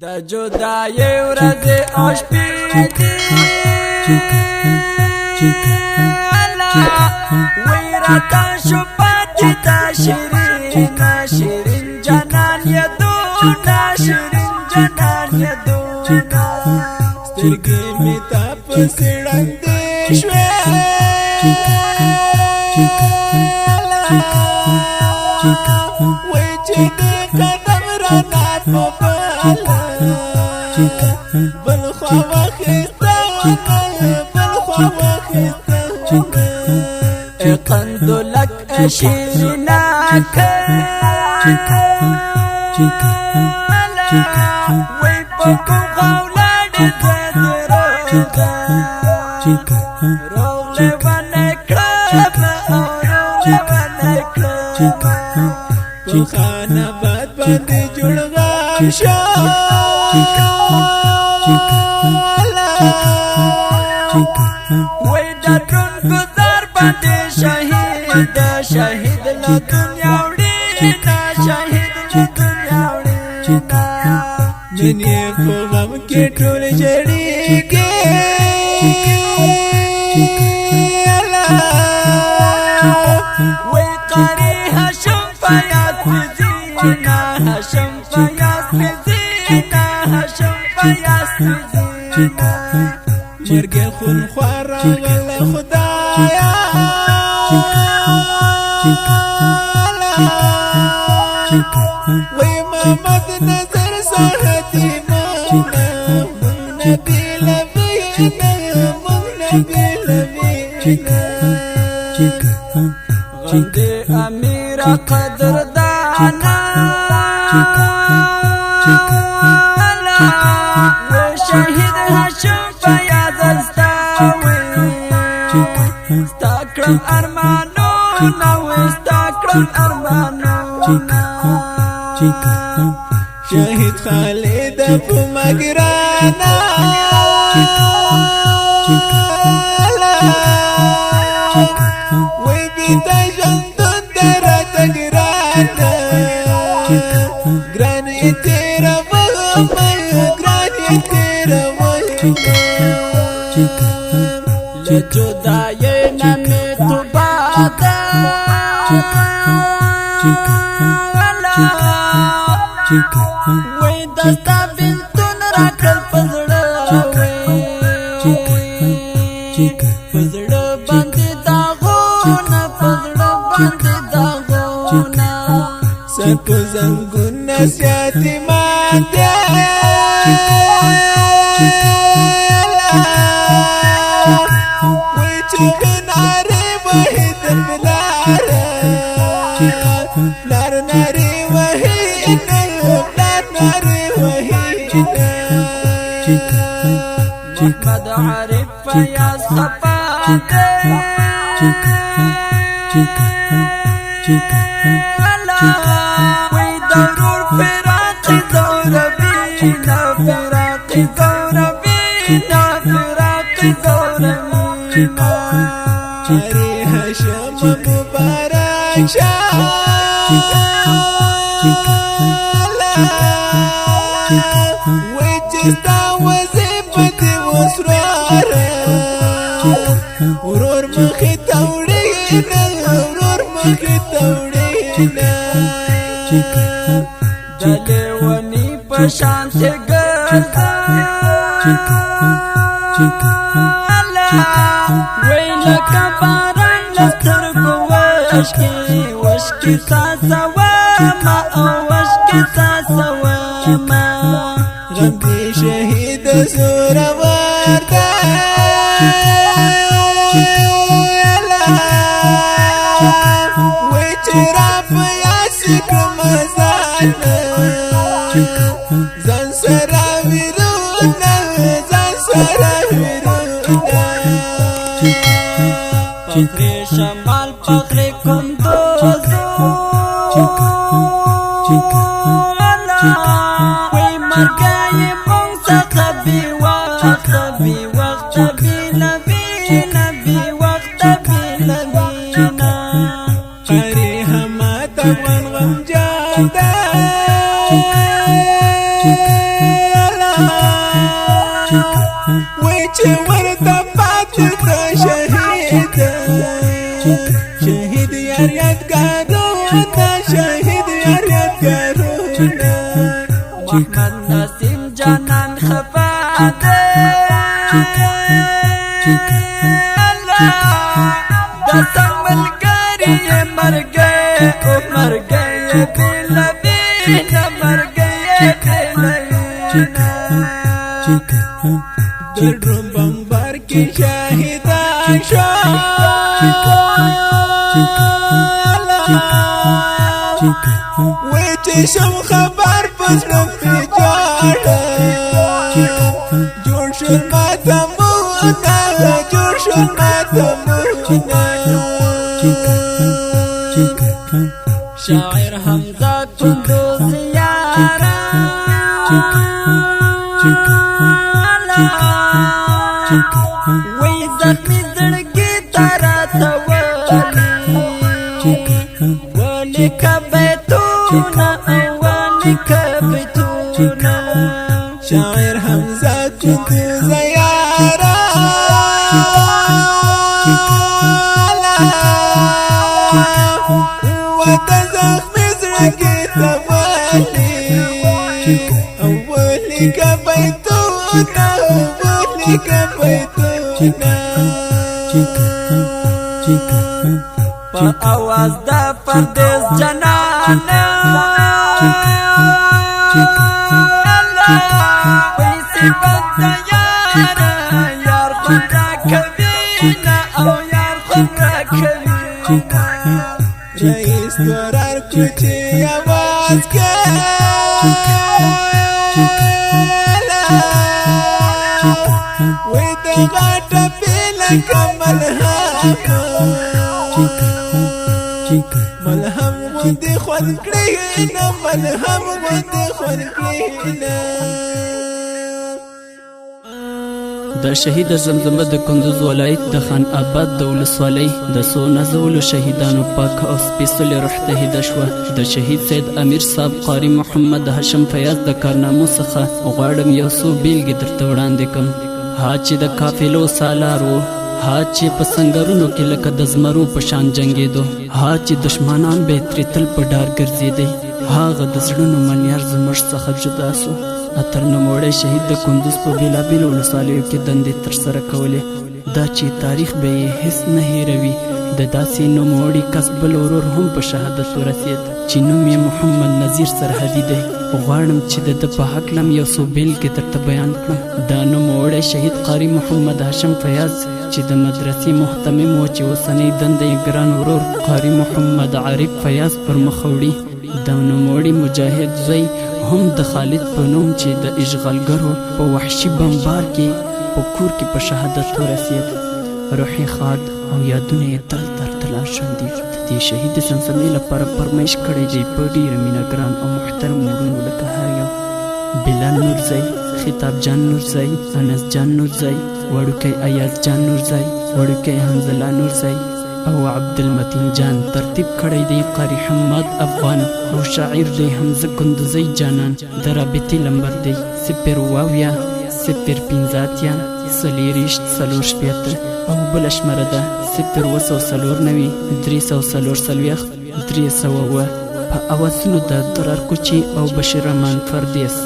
د جدای ورځې او شپې دي وی راته شو پاتې دا شیرین جانان یادونه شیرین جانان یادونه سترګې مې تا پسې ړندې شوې وی چې قدم راته په بل خوا واخیسته بل خوا واخیسته قندلک شیریناک وی پکو غولاډی کدرکا روغلی ونکړم روغلی ونکړم پخانه باد باندې جوړغام شو وی دا ټول گزار باندې شهید شهید له دنیا وړي نا شهید له دنیا وړي جنې په غم کې ټول جړېږي وی قاري هاشم فیاض زینا هاشم فیاض زینا هاشم فیاض زینا مرګ خون خوار غل خدایا وی محمد نظر ساحتی مونا نبی لبینا نبی لبینا غد امیر قدردانا وشهید هاشم فیاض استاوی استاکرم ارمانو نو استاکرم ارمانو شهید خالد پمگرانا وی بیتا جندون درا تگرانا گرانی تیرا محمد گرانی تیرا لجدای نمی تو بادا وی دستا بلتون راکل پزڑا پزڑا باندی داغونا پزڑا باندی داغونا سکو زنگونا سیاتی ماندیا وی چکن ناری وحید بلارا نار ناری وحید نار ناری وحید محمد عارف فیاض صفاقه وی دورور فراقی زوربینا فراقی زوربینا فراقی زوربینا علی هاشم مبارک شاه وی چستا وظیفت وسراره ورور مخی توڑینا ورور مخی توڑینا دلیونی پشان سے گرزا وی لکا باران لسترگو وشکی ساسا واما او وشکی ساسا واما غمدی شهید زورا وردا وی چرا پیاسی کمزانا زن سرا ویرونا زن سرا ویرونا پخری شمال پخری کندوزو وی مرگای مونسا خبی وقت بی وقت بی لبینا بی وقت بی لبینا قری همات ون غم جاتا وای چې ورته پاتې ده شهید شهید یار یادګارونه شهید یار یادګارونه محمد نسیم جانان خفا ده دا څنګه ملګری یې مرګی او مرګی یې بېلوینه مرګی یې بېلوینه د ډرون بمبار کې شهیدان شو وای چې شم خبر په زړه کې جوړ شو ماتمونه جوړ شو ماتمونه شاعر حمزه کندوز یارا وای زخمی زړګي تراته ونکه بیتونه ونکه بیتونه شاعر حمزه کندوز یارا وته زخمی زړګي تراته ونکه بیتونه ونکه بیتونه په اواز د پردیس جنانه پیسې بنده یار خورا کوي نه او یار خورا کوي رئیس قرار کوچی آواز کوي وی د غاټه پیله کمل ملهم غوندې خوند کړی نه ملهم غوندې خوند کړی نه د شهید زمزمه د کندوز ولایت د خان آباد د ولسوالۍ د څو نازولو شهیدانو پاک او سپېڅلې روح ته هیله شوه د شهید سید امیر صاحب قاري محمد هاشم فیاض د کارنامو څخه غواړم یو څو بیلګې درته وړاندې کړم ها چې د قافلو سالار و ها چې په سنگرونو کې لکه د زمرو په شان جنګېدو ها چې دشمنان به ترې تل په ډار ګرځېدی هغه د زړونو منیار زموږ څخه جدا سو اتر نوموړی شهید د کندوز په بېلابېلو ولسوالیو کې دندې ترسره کولې دا چې تاریخ به یې هېڅ نه هېروي د داسې نوموړي کس بل ورور هم په شهادت ورسېد چې نوم یې محمد نذیر سرحدي دی غواړم چې د ده په هکله م یو څو بیلګې درته بیان کړم دا نوموړی شهید قاري محمد هاشم فیاض چې د مدرسې محتمم و چې اوسنۍ دنده یې ګران ورور قاري محمد عارف فیاض پر مخ وړي د نوموړي مجاهد زوی هم د خالد په نوم چې د اشغالګرو په وحشي بمبار کې په کور کې په شهادت ورسېد روح یې ښاد او یادونه یې تل تر تله ژوندي د دې شهید زمزمې لپاره فرمایش کړی دی په ډېره مینه ګران او محترم وروڼو لکه هر یو بلال نورزی خطاب جان نورزی انس جان نورزی وړوکی ایاز جان نورزی وړوکی حنزله نورزی او عبدالمتین جان ترتیب کړی دی قاری حماد افغان او شاعر دی حمزه کندوزی جانان د رابطې لمبر دی 0 څلېرویشت څلور شپېته او بله شمره ده 0 304 په اوازونو د درار کوچي او بشیر رحمان فردیس